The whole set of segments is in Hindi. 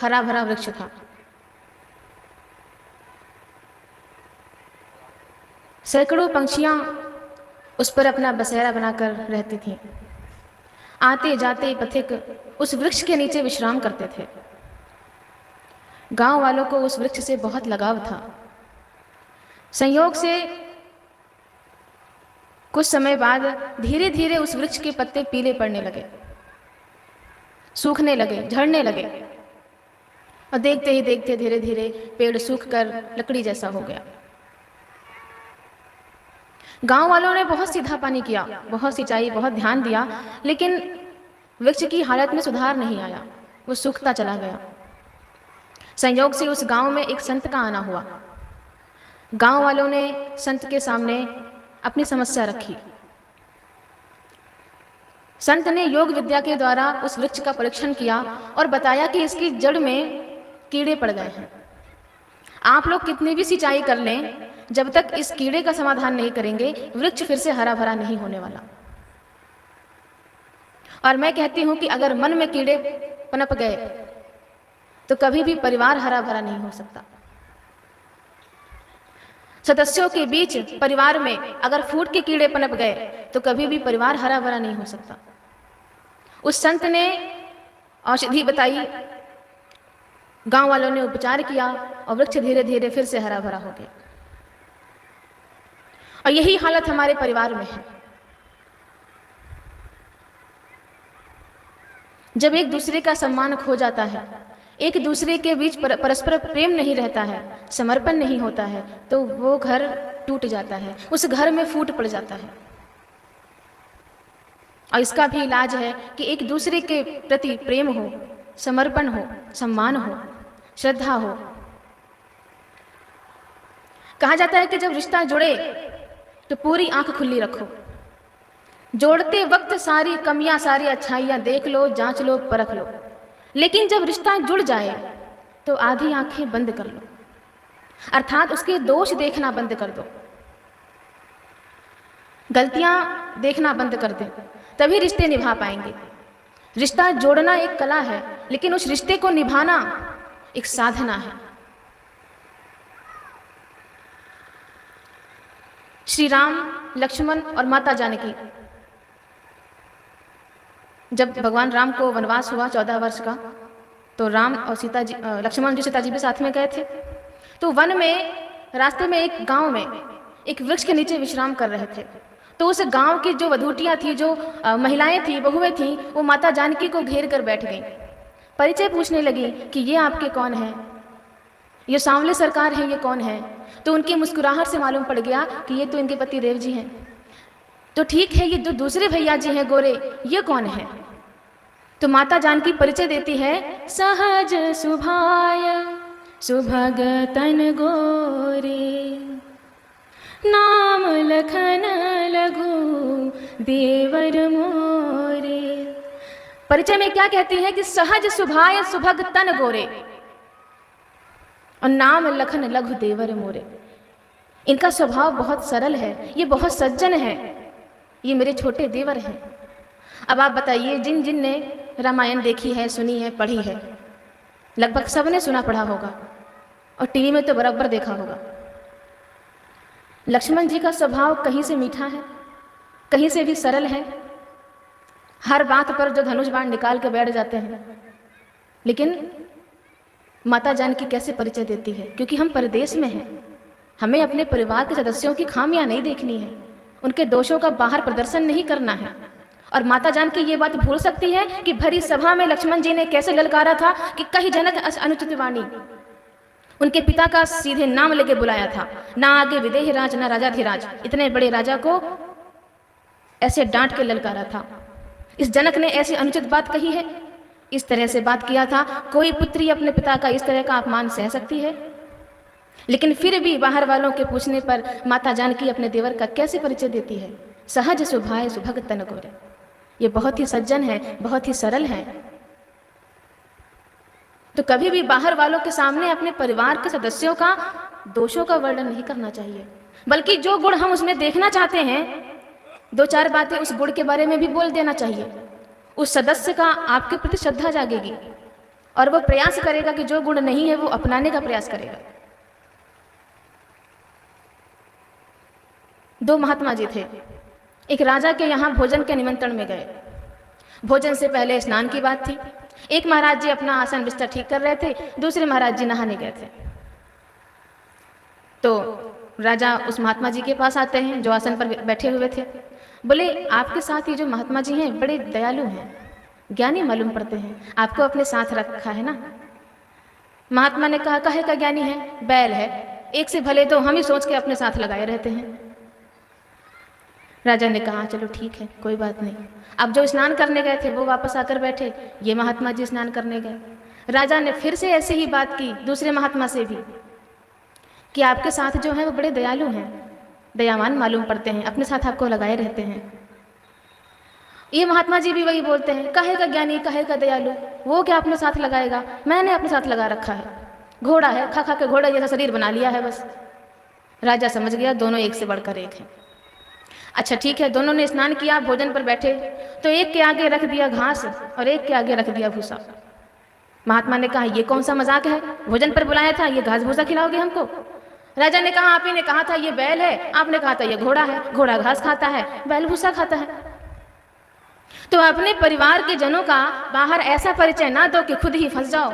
हरा भरा वृक्ष था। सैकड़ों पंछियां उस पर अपना बसेरा बनाकर रहती थीं। आते जाते पथिक उस वृक्ष के नीचे विश्राम करते थे। गांव वालों को उस वृक्ष से बहुत लगाव था। संयोग से कुछ समय बाद धीरे धीरे उस वृक्ष के पत्ते पीले पड़ने लगे, सूखने लगे, झड़ने लगे, और देखते ही देखते धीरे धीरे पेड़ सूखकर लकड़ी जैसा हो गया। गांव वालों ने बहुत सीधा पानी किया, बहुत सिंचाई, बहुत ध्यान दिया, लेकिन वृक्ष की हालत में सुधार नहीं आया, वो सूखता चला गया। संयोग से उस गांव में एक संत का आना हुआ। गांव वालों ने संत के सामने अपनी समस्या रखी। संत ने योग विद्या के द्वारा उस वृक्ष का परीक्षण किया और बताया कि इसकी जड़ में कीड़े पड़ गए हैं। आप लोग कितनी भी सिंचाई कर लें, जब तक इस कीड़े का समाधान नहीं करेंगे, वृक्ष फिर से हरा भरा नहीं होने वाला। और मैं कहती हूं कि अगर मन में कीड़े पनप गए तो कभी भी परिवार हरा भरा नहीं हो सकता। सदस्यों के बीच परिवार में अगर फूट के कीड़े पनप गए तो कभी भी परिवार हरा भरा नहीं हो सकता। उस संत ने औषधि बताई, गांव वालों ने उपचार किया और वृक्ष धीरे धीरे फिर से हरा भरा हो गया। और यही हालत हमारे परिवार में है। जब एक दूसरे का सम्मान खो जाता है, एक दूसरे के बीच परस्पर प्रेम नहीं रहता है, समर्पण नहीं होता है, तो वो घर टूट जाता है, उस घर में फूट पड़ जाता है। और इसका भी इलाज है कि एक दूसरे के प्रति प्रेम हो, समर्पण हो, सम्मान हो, श्रद्धा हो। कहा जाता है कि जब रिश्ता जुड़े तो पूरी आंख खुली रखो। जोड़ते वक्त सारी कमियां, सारी अच्छाइयां देख लो, जांच लो, परख लो। लेकिन जब रिश्ता जुड़ जाए तो आधी आंखें बंद कर लो, अर्थात उसके दोष देखना बंद कर दो, गलतियां देखना बंद कर दे, तभी रिश्ते निभा पाएंगे। रिश्ता जोड़ना एक कला है, लेकिन उस रिश्ते को निभाना एक साधना है। श्री राम, लक्ष्मण और माता जानकी, जब भगवान राम को वनवास हुआ 14 वर्ष का, तो राम और सीता जी, लक्ष्मण जी सीता जी भी साथ में गए थे। तो वन में रास्ते में एक गांव में एक वृक्ष के नीचे विश्राम कर रहे थे। तो उस गांव की जो वधूटियां थी, जो महिलाएं थी, बहुएं थी, वो माता जानकी को घेर कर बैठ गईं। परिचय पूछने लगी कि ये आपके कौन हैं, ये सांवले सरकार हैं, ये कौन है? तो उनकी मुस्कुराहट से मालूम पड़ गया कि ये तो इनके पति देव जी हैं। तो ठीक है, ये जो दूसरे भैया जी हैं गोरे, ये कौन है? तो माता जानकी परिचय देती है, सहज सुभाय सुभग तन गोरे, नाम लखन लघु देवर मोरे। परिचय में क्या कहती है कि सहज सुभाय सुभग तन गोरे और नाम लखन लघु देवर मोरे। इनका स्वभाव बहुत सरल है, ये बहुत सज्जन है, ये मेरे छोटे देवर हैं। अब आप बताइए, जिन जिन ने रामायण देखी है, सुनी है, पढ़ी है, लगभग सबने सुना पढ़ा होगा और टीवी में तो बराबर देखा होगा। लक्ष्मण जी का स्वभाव कहीं से मीठा है, कहीं से भी सरल है। हर बात पर जो धनुष बाण निकाल के बैठ जाते हैं। लेकिन माता जानकी कैसे परिचय देती है? क्योंकि हम परदेश में हैं, हमें अपने परिवार के सदस्यों की खामियां नहीं देखनी है, उनके दोषों का बाहर प्रदर्शन नहीं करना है। और माता जानकी ये बात भूल सकती है कि भरी सभा में लक्ष्मण जी ने कैसे ललकारा था कि कही जनक अनुचित वाणी। उनके पिता का सीधे नाम लेके बुलाया था, ना आगे विदेह राज, ना राजाधिराज। इतने बड़े राजा को ऐसे डांट के ललकारा था। इस जनक ने ऐसी अनुचित बात कही है, इस तरह से बात किया था। कोई पुत्री अपने पिता का इस तरह का अपमान सह सकती है? लेकिन फिर भी बाहर वालों के पूछने पर माता जानकी अपने देवर का कैसे परिचय देती है? सहज सुभाय सुभग तन गोरे। ये बहुत ही सज्जन है, बहुत ही सरल है। तो कभी भी बाहर वालों के सामने अपने परिवार के सदस्यों का दोषों का वर्णन नहीं करना चाहिए, बल्कि जो गुण हम उसमें देखना चाहते हैं, दो चार बातें उस गुण के बारे में भी बोल देना चाहिए। उस सदस्य का आपके प्रति श्रद्धा जागेगी, और वो प्रयास करेगा कि जो गुण नहीं है वो अपनाने का प्रयास करेगा। दो महात्मा जी थे, एक राजा के यहाँ भोजन के निमंत्रण में गए। भोजन से पहले स्नान की बात थी। एक महाराज जी अपना आसन बिस्तर ठीक कर रहे थे, दूसरे महाराज जी नहाने गए थे। तो राजा उस महात्मा जी के पास आते हैं जो आसन पर बैठे हुए थे। बोले, आपके साथ ये जो महात्मा जी हैं बड़े दयालु हैं, ज्ञानी मालूम पड़ते हैं, आपको अपने साथ रखा है ना? महात्मा ने कहा, काहे का ज्ञानी है? बैल है, एक से भले तो हम ही सोच के अपने साथ लगाए रहते हैं। राजा ने कहा, चलो ठीक है, कोई बात नहीं। अब जो स्नान करने गए थे वो वापस आकर बैठे, ये महात्मा जी स्नान करने गए। राजा ने फिर से ऐसे ही बात की दूसरे महात्मा से भी कि आपके साथ जो है वो बड़े दयालु हैं, दयावान मालूम पड़ते हैं, अपने साथ आपको लगाए रहते हैं। ये महात्मा जी भी वही बोलते हैं, काहे का ज्ञानी, काहे का दयालु, वो क्या अपने साथ लगाएगा, मैंने अपने साथ लगा रखा है, घोड़ा है, खा खा के घोड़ा जैसा शरीर बना लिया है बस। राजा समझ गया दोनों एक से बढ़कर एक है। अच्छा ठीक है, दोनों ने स्नान किया, भोजन पर बैठे तो एक के आगे रख दिया घास और एक के आगे रख दिया भूसा। महात्मा ने कहा, ये कौन सा मजाक है, भोजन पर बुलाया था, ये घास भूसा खिलाओगे हमको? राजा ने कहा, आप ही ने कहा था ये बैल है, आपने कहा था ये घोड़ा है, घोड़ा घास खाता है, बैल भूसा खाता है। तो अपने परिवार के जनों का बाहर ऐसा परिचय ना दो कि खुद ही फंस जाओ।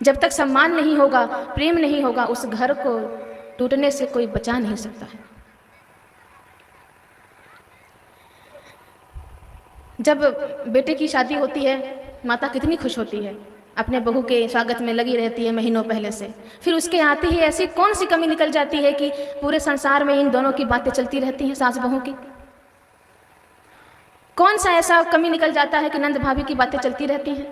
जब तक सम्मान नहीं होगा, प्रेम नहीं होगा, उस घर को टूटने से कोई बचा नहीं सकता है। जब बेटे की शादी होती है, माता कितनी खुश होती है, अपने बहू के स्वागत में लगी रहती है महीनों पहले से। फिर उसके आते ही ऐसी कौन सी कमी निकल जाती है कि पूरे संसार में इन दोनों की बातें चलती रहती हैं, सास बहू की। कौन सा ऐसा कमी निकल जाता है कि नंद भाभी की बातें चलती रहती हैं।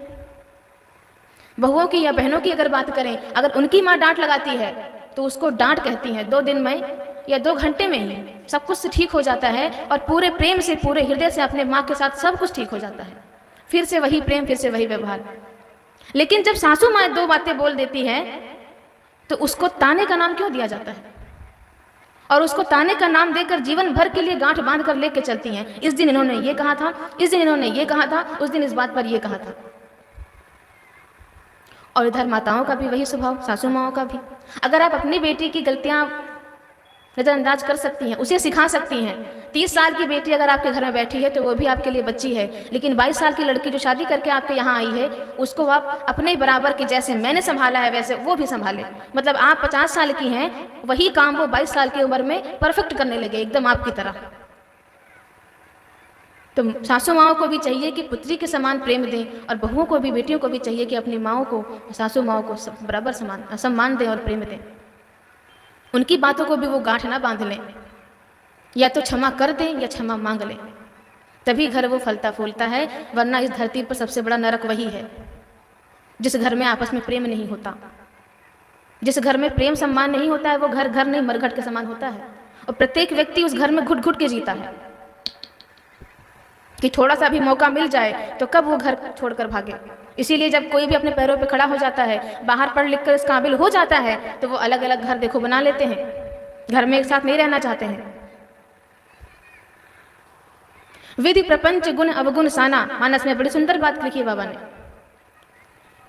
बहुओं की या बहनों की अगर बात करें, अगर उनकी माँ डांट लगाती है तो उसको डांट कहती हैं, 2 दिन में या 2 घंटे में ही सब कुछ ठीक हो जाता है और पूरे प्रेम से, पूरे हृदय से अपने माँ के साथ सब कुछ ठीक हो जाता है। फिर से वही प्रेम, फिर से वही व्यवहार। लेकिन जब सासू माँ 2 बातें बोल देती है तो उसको ताने का नाम क्यों दिया जाता है? और उसको ताने का नाम देकर जीवन भर के लिए गांठ बांध कर लेके चलती हैं। इस दिन इन्होंने ये कहा था, इस दिन इन्होंने ये कहा था, उस दिन इस बात पर ये कहा था। और इधर माताओं का भी वही स्वभाव, सासू माओं का भी। अगर आप अपनी बेटी की गलतियां नज़रअंदाज कर सकती हैं, उसे सिखा सकती हैं। 30 साल की बेटी अगर आपके घर में बैठी है तो वो भी आपके लिए बच्ची है, लेकिन 22 साल की लड़की जो शादी करके आपके यहाँ आई है, उसको आप अपने बराबर की, जैसे मैंने संभाला है वैसे वो भी संभाले। मतलब आप 50 साल की हैं, वही काम वो 22 साल की उम्र में परफेक्ट करने लगे, एकदम आपकी तरह। तो सासू माओं को भी चाहिए कि पुत्री के समान प्रेम दें, और बहुओं को भी, बेटियों को भी चाहिए कि अपनी माओं को, सासू माओं को बराबर सम्मान दें और प्रेम दें। उनकी बातों को भी वो गांठ ना बांध लें, या तो क्षमा कर दें या क्षमा मांग लें, तभी घर वो फलता फूलता है। वरना इस धरती पर सबसे बड़ा नरक वही है जिस घर में आपस में प्रेम नहीं होता। जिस घर में प्रेम सम्मान नहीं होता है वो घर घर नहीं, मरघट के समान होता है। और प्रत्येक व्यक्ति उस घर में घुट घुट के जीता है कि थोड़ा सा भी मौका मिल जाए तो कब वो घर छोड़कर भागे। इसीलिए जब कोई भी अपने पैरों पे खड़ा हो जाता है, बाहर पढ़ लिख कर इस काबिल हो जाता है, तो वो अलग अलग घर देखो बना लेते हैं, घर में एक साथ नहीं रहना चाहते हैं। विधि प्रपंच गुण अवगुण साना, मानस में बड़ी सुंदर बात लिखी है बाबा ने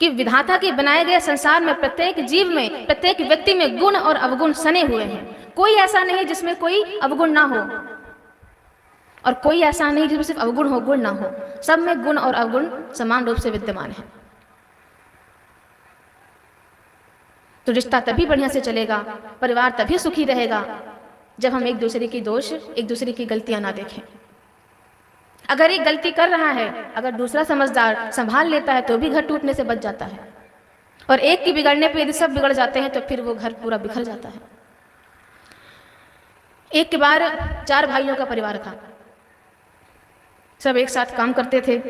कि विधाता के बनाए गए संसार में प्रत्येक जीव में, प्रत्येक व्यक्ति में गुण और अवगुण सने हुए हैं। कोई ऐसा नहीं जिसमें कोई अवगुण ना हो, और कोई ऐसा नहीं जिसमें सिर्फ अवगुण हो, गुण ना हो। सब में गुण और अवगुण समान रूप से विद्यमान है। तो रिश्ता तभी बढ़िया से चलेगा, परिवार तभी सुखी रहेगा, जब हम एक दूसरे की दोष, एक दूसरे की गलतियां ना देखें। अगर एक गलती कर रहा है, अगर दूसरा समझदार संभाल लेता है तो भी घर टूटने से बच जाता है। और एक की बिगड़ने पे यदि सब बिगड़ जाते हैं तो फिर वो घर पूरा बिखर जाता है। एक के बार 4 भाइयों का परिवार था, सब एक साथ काम करते थे।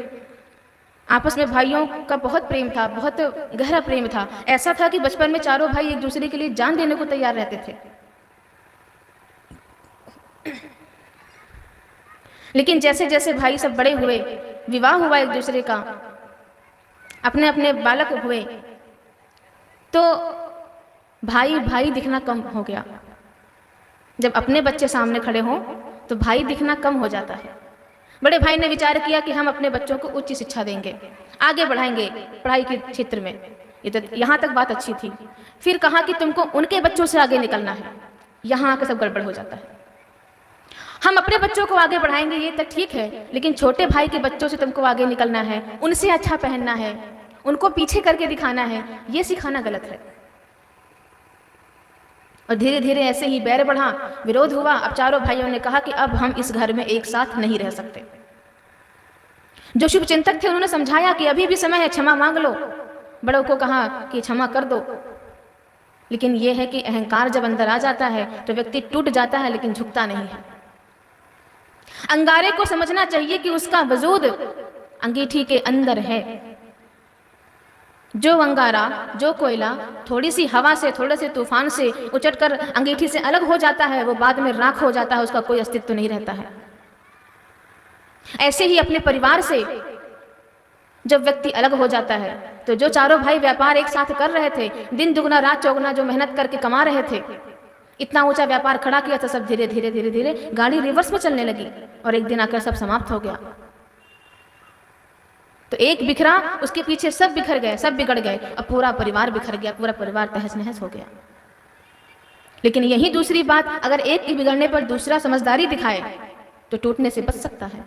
आपस में भाइयों का बहुत प्रेम था, बहुत गहरा प्रेम था। ऐसा था कि बचपन में चारों भाई एक दूसरे के लिए जान देने को तैयार रहते थे। लेकिन जैसे जैसे भाई सब बड़े हुए, विवाह हुआ एक दूसरे का, अपने अपने बालक हुए, तो भाई भाई दिखना कम हो गया। जब अपने बच्चे सामने खड़े हों तो भाई दिखना कम हो जाता है। बड़े भाई ने विचार किया कि हम अपने बच्चों को उच्च शिक्षा देंगे, आगे बढ़ाएंगे पढ़ाई के क्षेत्र में। ये तो यहाँ तक बात अच्छी थी। फिर कहा कि तुमको उनके बच्चों से आगे निकलना है। यहाँ आकर सब गड़बड़ हो जाता है। हम अपने बच्चों को आगे बढ़ाएंगे ये तक ठीक है, लेकिन छोटे भाई के बच्चों से तुमको आगे निकलना है, उनसे अच्छा पहनना है, उनको पीछे करके दिखाना है, ये सिखाना गलत है। और धीरे धीरे ऐसे ही बैर बढ़ा, विरोध हुआ। अब चारों भाइयों ने कहा कि अब हम इस घर में एक साथ नहीं रह सकते। जो शुभ चिंतक थे उन्होंने समझाया कि अभी भी समय है, क्षमा मांग लो। बड़ों को कहा कि क्षमा कर दो, लेकिन यह है कि अहंकार जब अंदर आ जाता है तो व्यक्ति टूट जाता है, लेकिन झुकता नहीं है। अंगारे को समझना चाहिए कि उसका वजूद अंगीठी के अंदर है। जो अंगारा, जो कोयला थोड़ी सी हवा से, थोड़े से तूफान से उचटकर अंगीठी से अलग हो जाता है, वो बाद में राख हो जाता है, उसका कोई अस्तित्व नहीं रहता है। ऐसे ही अपने परिवार से जब व्यक्ति अलग हो जाता है, तो जो चारों भाई व्यापार एक साथ कर रहे थे, दिन दुगना रात चौगुना जो मेहनत करके कमा रहे थे, इतना ऊंचा व्यापार खड़ा किया था, सब धीरे धीरे धीरे धीरे गाड़ी रिवर्स में चलने लगी और एक दिन आकर सब समाप्त हो गया। तो एक बिखरा, उसके पीछे सब बिखर गए, सब बिगड़ गए, अब पूरा परिवार बिखर गया, पूरा परिवार तहस नहस हो गया। लेकिन यही दूसरी बात, अगर एक के बिगड़ने पर दूसरा समझदारी दिखाए तो टूटने से बच सकता है।